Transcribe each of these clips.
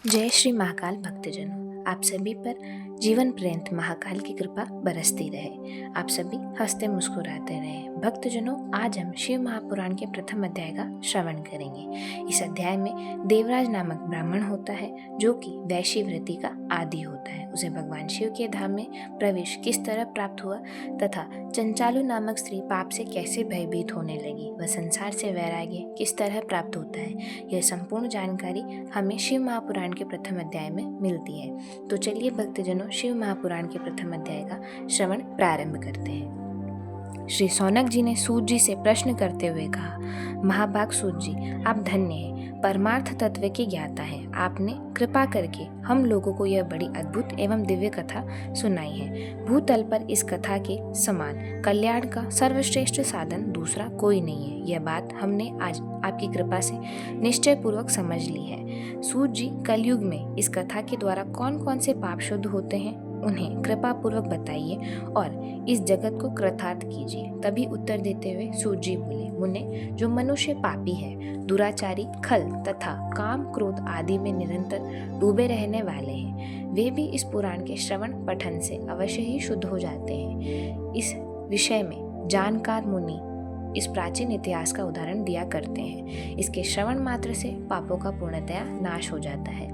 जय श्री महाकाल भक्तजनों, आप सभी पर जीवन पर्यंत महाकाल की कृपा बरसती रहे। आप सभी हंसते मुस्कुराते रहे। भक्तजनों, आज हम शिव महापुराण के प्रथम अध्याय का श्रवण करेंगे। इस अध्याय में देवराज नामक ब्राह्मण होता है जो कि वैश्य वृत्ति का आदी होता है। उसे भगवान शिव के धाम में प्रवेश किस तरह प्राप्त हुआ तथा चंचालू नामक स्त्री पाप से कैसे भयभीत होने लगी, वह संसार से वैराग्य किस तरह प्राप्त होता है, यह संपूर्ण जानकारी हमें शिव महापुराण के प्रथम अध्याय में मिलती है। तो चलिए भक्तजनों, शिव महापुराण के प्रथम अध्याय का श्रवण प्रारंभ करते हैं। श्री सौनक जी ने सूत जी से प्रश्न करते हुए कहा, महाभाग सूत जी, आप धन्य हैं, परमार्थ तत्व के ज्ञाता हैं। आपने कृपा करके हम लोगों को यह बड़ी अद्भुत एवं दिव्य कथा सुनाई है। भूतल पर इस कथा के समान कल्याण का सर्वश्रेष्ठ साधन दूसरा कोई नहीं है। यह बात हमने आज आपकी कृपा से निश्चय पूर्वक समझ ली है। सूत जी, कलयुग में इस कथा के द्वारा कौन कौन से पाप शुद्ध होते हैं, उन्हें कृपा पूर्वक बताइए और इस जगत को कृतार्थ कीजिए। तभी उत्तर देते हुए सूत जी बोले, मुने, जो मनुष्य पापी है, दुराचारी, खल तथा काम क्रोध आदि में निरंतर डूबे रहने वाले हैं, वे भी इस पुराण के श्रवण पठन से अवश्य ही शुद्ध हो जाते हैं। इस विषय में जानकार मुनि इस प्राचीन इतिहास का उदाहरण दिया करते हैं। इसके श्रवण मात्र से पापों का पूर्णतया नाश हो जाता है।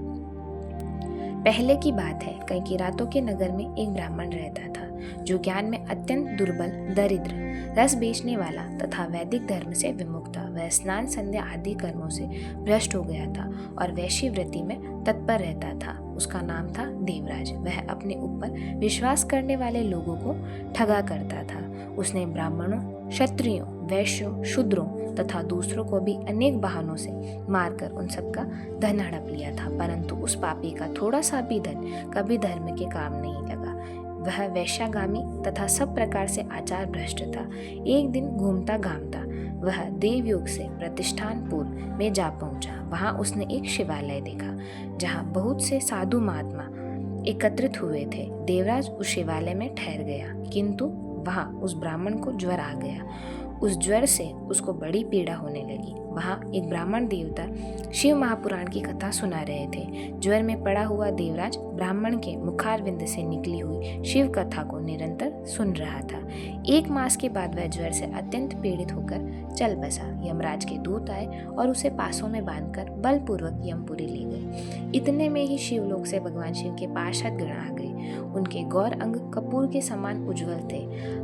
पहले की बात है, कई किरातों के नगर में एक ब्राह्मण रहता था जो ज्ञान में अत्यंत दुर्बल, दरिद्र, रस बेचने वाला तथा वैदिक धर्म से विमुख था। वह स्नान संध्या आदि कर्मों से भ्रष्ट हो गया था और वैश्य वृत्ति में तत्पर रहता था। उसका नाम था देवराज। वह अपने ऊपर विश्वास करने वाले लोगों को ठगा करता था। उसने ब्राह्मणों, क्षत्रियों, वैश्यों, शूद्रों तथा दूसरों को भी अनेक बहानों से मारकर उन सबका धन हड़प लिया था, परंतु उस पापी का थोड़ा सा भी धन कभी धर्म के काम नहीं लगा। वह वैश्यागामी तथा सब प्रकार से आचार भ्रष्ट था। एक दिन घूमता घामता वह देवयोग से प्रतिष्ठानपुर में जा पहुंचा। वहां उसने एक शिवालय देखा जहां बहुत से साधु महात्मा एकत्रित हुए थे। देवराज उस शिवालय में ठहर गया, किंतु वहां उस ब्राह्मण को ज्वर आ गया। उस ज्वर से उसको बड़ी पीड़ा होने लगी। वहां एक ब्राह्मण देवता शिव महापुराण की कथा सुना रहे थे। ज्वर में पड़ा हुआ देवराज ब्राह्मण के मुखारविंद से निकली हुई शिव कथा को निरंतर सुन रहा था। 1 मास के बाद वह ज्वर से अत्यंत पीड़ित होकर चल बसा। यमराज के दूत आए और उसे पासों में बांधकर बलपूर्वक यमपुरी ले गए। इतने में ही शिवलोक से भगवान शिव के पार्षद गण आ गए। उनके गौर अंग कपूर के समान उज्जवल थे,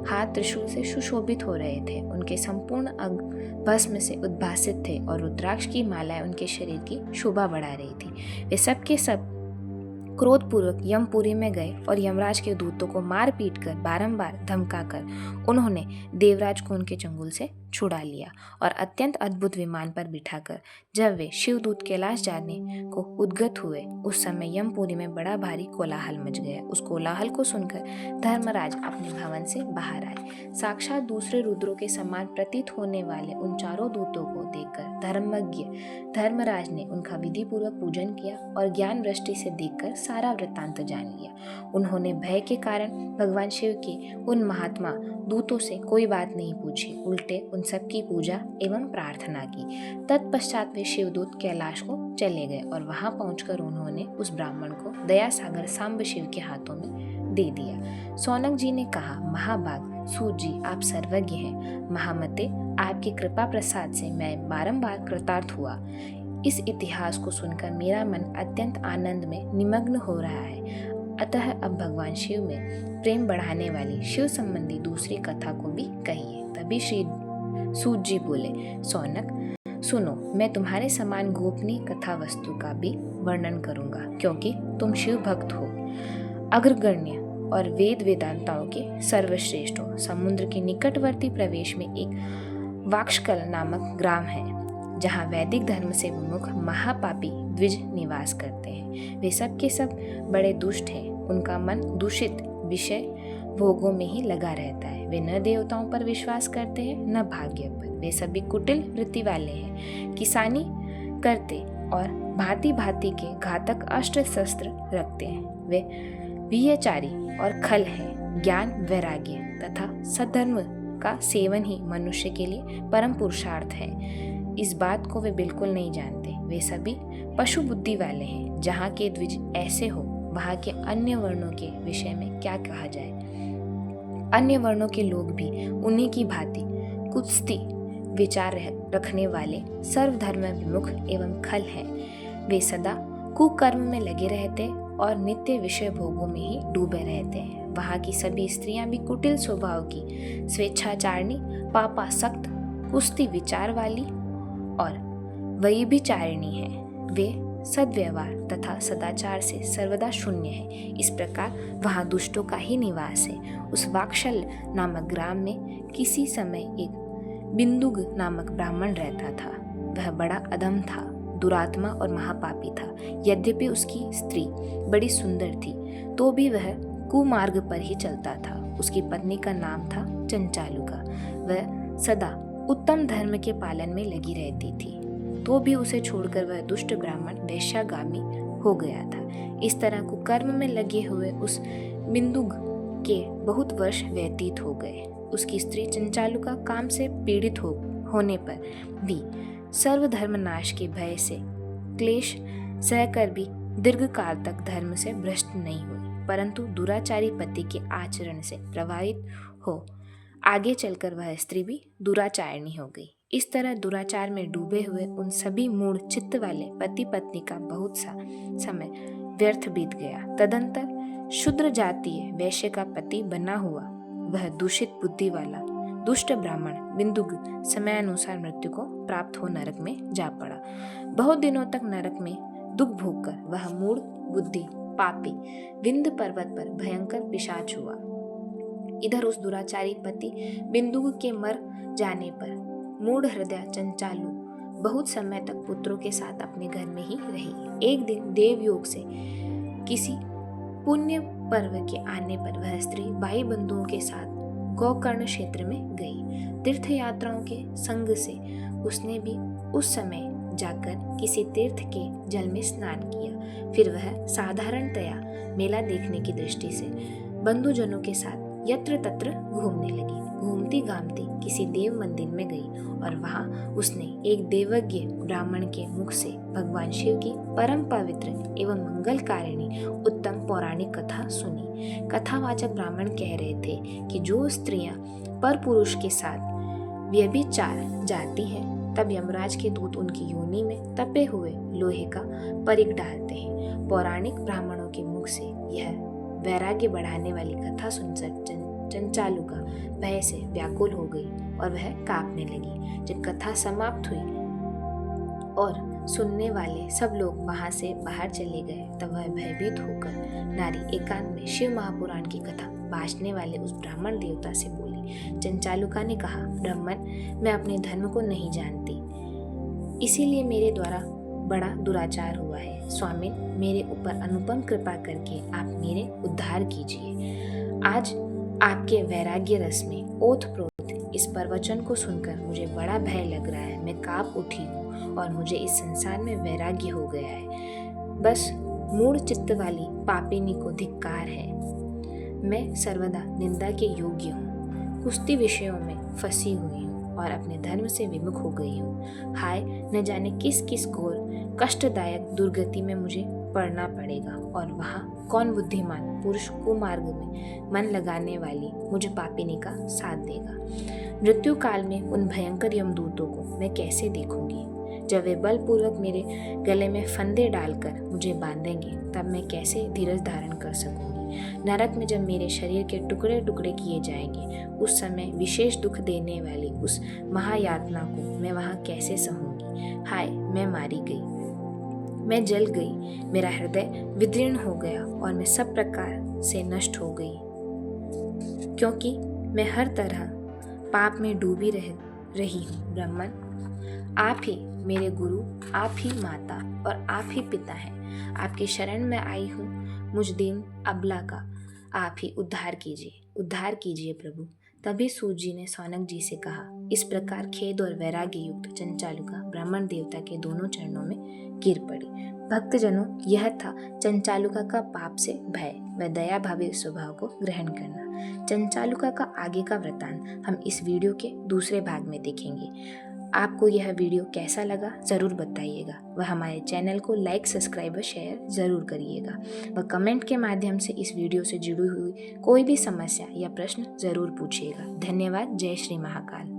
हाथ त्रिशूल से सुशोभित हो रहे थे। उनके संपूर्ण अंग भस्म से उद्भासित थे और रुद्राक्ष की मालाएं उनके शरीर की शोभा बढ़ा रही थी। वे सब के सब क्रोधपूर्वक यमपुरी में गए और यमराज के दूतों को मार पीट कर बारंबार धमकाकर उन्होंने देवराज को उनके चंगुल से छुड़ा लिया और अत्यंत अद्भुत विमान पर बिठाकर जब वे शिवदूत कैलाश जाने को उद्गत हुए, उस समय यमपुरी में बड़ा भारी कोलाहल मच गया। उस कोलाहल को सुनकर धर्मराज अपने भवन से बाहर आए। साक्षात दूसरे रुद्रों के समान प्रतीत होने वाले उन चारों दूतों को देखकर धर्मज्ञ धर्मराज ने उनका विधि पूर्वक पूजन किया और ज्ञान दृष्टि से देखकर सारा वृत्तांत जान लिया। उन्होंने भय के कारण भगवान शिव के उन महात्मा दूतों से कोई बात नहीं पूछी, उल्टे उन सबकी पूजा एवं प्रार्थना की। तत्पश्चात वे शिवदूत कैलाश को चले गए और वहां पहुंचकर उन्होंने उस ब्राह्मण को दया सागर सांब शिव के हाथों में दे दिया। सौनक जी ने कहा, महाभाग सूत जी, आप सर्वज्ञ हैं। महामते, आपकी कृपा प्रसाद से मैं बारंबार कृतार्थ हुआ। इस इतिहास को सुनकर मेरा मन अत्यंत आनंद में निमग्न हो रहा है। अतः अब भगवान शिव में प्रेम बढ़ाने वाली शिव संबंधी दूसरी कथा को भी कहिए। तभी श्री सूत जी बोले, सौनक सुनो, मैं तुम्हारे समान गोपनीय कथा वस्तु का भी वर्णन करूंगा, क्योंकि तुम शिव भक्त हो, अग्रगण्य और वेद वेदांताओं के सर्वश्रेष्ठ हो। समुद्र के निकटवर्ती प्रवेश में एक वाक्षकल नामक ग्राम है, जहाँ वैदिक धर्म से विमुख महापापी द्विज निवास करते हैं। वे सब के सब बड़े दुष्ट हैं। उनका मन दूषित विषय भोगों में ही लगा रहता है। वे न देवताओं पर विश्वास करते हैं, न भाग्य पर। वे सभी कुटिल वृत्ति वाले हैं, किसानी करते और भांति भांति के घातक अस्त्र शस्त्र रखते हैं। वे व्यभिचारी और खल हैं। ज्ञान, वैराग्य तथा सद्धर्म का सेवन ही मनुष्य के लिए परम पुरुषार्थ है। इस बात को वे बिल्कुल नहीं जानते। वे सभी पशु बुद्धि वाले हैं। जहाँ के द्विज ऐसे हो, वहाँ के अन्य वर्णों के विषय में क्या कहा जाए। अन्य वर्णों के लोग भी उन्हीं की भांति कुत्सित विचार रखने वाले सर्वधर्म विमुख एवं खल हैं। वे सदा कुकर्म में लगे रहते और नित्य विषय भोगों में ही डूबे रहते हैं। वहाँ की सभी स्त्रियां भी कुटिल स्वभाव की, स्वेच्छाचारिणी, पापासक्त, कुस्ती विचार वाली और व्यभिचारिणी हैं। वे सद्व्यवहार तथा सदाचार से सर्वदा शून्य है। इस प्रकार वहाँ दुष्टों का ही निवास है। उस वाक्षल नामक ग्राम में किसी समय एक बिंदुग नामक ब्राह्मण रहता था। वह बड़ा अधम था, दुरात्मा और महापापी था। यद्यपि उसकी स्त्री बड़ी सुंदर थी, तो भी वह कुमार्ग पर ही चलता था। उसकी पत्नी का नाम था चंचालुका। वह सदा उत्तम धर्म के पालन में लगी रहती थी, तो भी उसे छोड़कर वह दुष्ट ब्राह्मण वैश्यागामी हो गया था। इस तरह कुकर्म में लगे हुए उस बिंदुग के बहुत वर्ष व्यतीत हो गए। उसकी स्त्री चंचालुका काम से पीड़ित होने पर भी सर्वधर्म नाश के भय से क्लेश सहकर भी दीर्घकाल तक धर्म से भ्रष्ट नहीं हुई, परंतु दुराचारी पति के आचरण से प्रभावित हो आगे चलकर वह स्त्री भी दुराचारिणी हो गई। इस तरह दुराचार में डूबे हुए उन सभी मूढ़ चित्त वाले पति पत्नी का बहुत सा समय व्यर्थ बीत गया। तदंतर शूद्र जातीय वैश्य का पति बना हुआ वह दूषित बुद्धि वाला दुष्ट ब्राह्मण बिंदुग समयानुसार मृत्यु को प्राप्त हो नरक में जा पड़ा। बहुत दिनों तक नरक में दुख भोगकर वह मूढ़ बुद्धि पापी विंध्य पर्वत पर भयंकर पिशाच हुआ। इधर उस दुराचारी पति बिंदुग के मर जाने पर मूढ़ हृदय चंचालु बहुत समय तक पुत्रों के साथ अपने घर में ही रही। एक दिन देवयोग से किसी पुण्य पर्व के आने पर वह स्त्री भाई बंधुओं के साथ गोकर्ण क्षेत्र में गई। तीर्थ यात्राओं के संग से उसने भी उस समय जाकर किसी तीर्थ के जल में स्नान किया। फिर वह साधारणतया मेला देखने की दृष्टि से बंधुजनों के साथ यत्र तत्र घूमने लगी। घूमती घामती किसी देव मंदिर में गई और वहां उसने एक देवज्ञ ब्राह्मण के मुख से भगवान शिव की परम पवित्र एवं मंगलकारिणी उत्तम पौराणिक कथा सुनी। कथावाचक ब्राह्मण कह रहे थे कि जो स्त्रियां पर पुरुष के साथ व्यभिचार जाती हैं, तब यमराज के दूत उनकी योनि में तपे हुए लोहे का परिक डालते हैं। पौराणिक ब्राह्मणों के मुख से यह वैराग्य बढ़ाने वाली कथा सुनकर चंचालुका भय से व्याकुल हो गई और वह कांपने लगी। जब कथा समाप्त हुई और सुनने वाले सब लोग वहां से बाहर चले गए, तब वह भयभीत होकर नारी एकांत में शिव महापुराण की कथा बांटने वाले उस ब्राह्मण देवता से बोली। चंचालुका ने कहा, ब्राह्मण, मैं अपने धर्म को नहीं जानती, इसीलिए मेरे द्वारा बड़ा दुराचार हुआ है। स्वामी, मेरे ऊपर अनुपम कृपा करके आप मेरे उद्धार कीजिए। आज आपके वैराग्य रस में ओतप्रोत इस प्रवचन को सुनकर मुझे बड़ा भय लग रहा है। मैं कांप उठी हूँ और मुझे इस संसार में वैराग्य हो गया है। बस मूढ़ चित्त वाली पापिनी को धिक्कार है। मैं सर्वदा निंदा के योग्य हूँ, कुस्ती विषयों में फंसी हुई हूँ और अपने धर्म से विमुख हो गई हूँ। हाय, न जाने किस किस घोर कष्टदायक दुर्गति में मुझे पड़ना पड़ेगा और वहाँ कौन बुद्धिमान पुरुष कुमार्ग में मन लगाने वाली मुझे पापिनी का साथ देगा। मृत्यु काल में उन भयंकर यमदूतों को मैं कैसे देखूंगी? जब वे बलपूर्वक मेरे गले में फंदे डालकर मुझे बांधेंगे, तब मैं कैसे धीरज धारण कर सकूंगी? नरक में जब मेरे शरीर के टुकड़े टुकड़े किए जाएंगे, उस समय विशेष दुख देने वाली उस महायातना को मैं वहाँ कैसे सहूंगी? हाय, मैं मारी गई, मैं जल गई, मेरा हृदय विदीर्ण हो गया और मैं सब प्रकार से नष्ट हो गई, क्योंकि मैं हर तरह पाप में डूबी रही हूँ। ब्राह्मण, आप ही मेरे गुरु, आप ही माता और आप ही पिता हैं। आपकी शरण में आई हूँ, मुझ दीन अबला का आप ही उद्धार कीजिए प्रभु। तभी सूत जी ने सौनक जी से कहा। इस प्रकार खेद और वैराग्य युक्त चंचालुका ब्राह्मण देवता के दोनों चरणों में गिर पड़ी। भक्तजनों, यह था चंचालुका का पाप से भय व दया भावी स्वभाव को ग्रहण करना। चंचालुका का आगे का वृतांत हम इस वीडियो के दूसरे भाग में देखेंगे। आपको यह वीडियो कैसा लगा ज़रूर बताइएगा। वह हमारे चैनल को लाइक, सब्सक्राइब व शेयर ज़रूर करिएगा। वह कमेंट के माध्यम से इस वीडियो से जुड़ी हुई कोई भी समस्या या प्रश्न ज़रूर पूछिएगा। धन्यवाद। जय श्री महाकाल।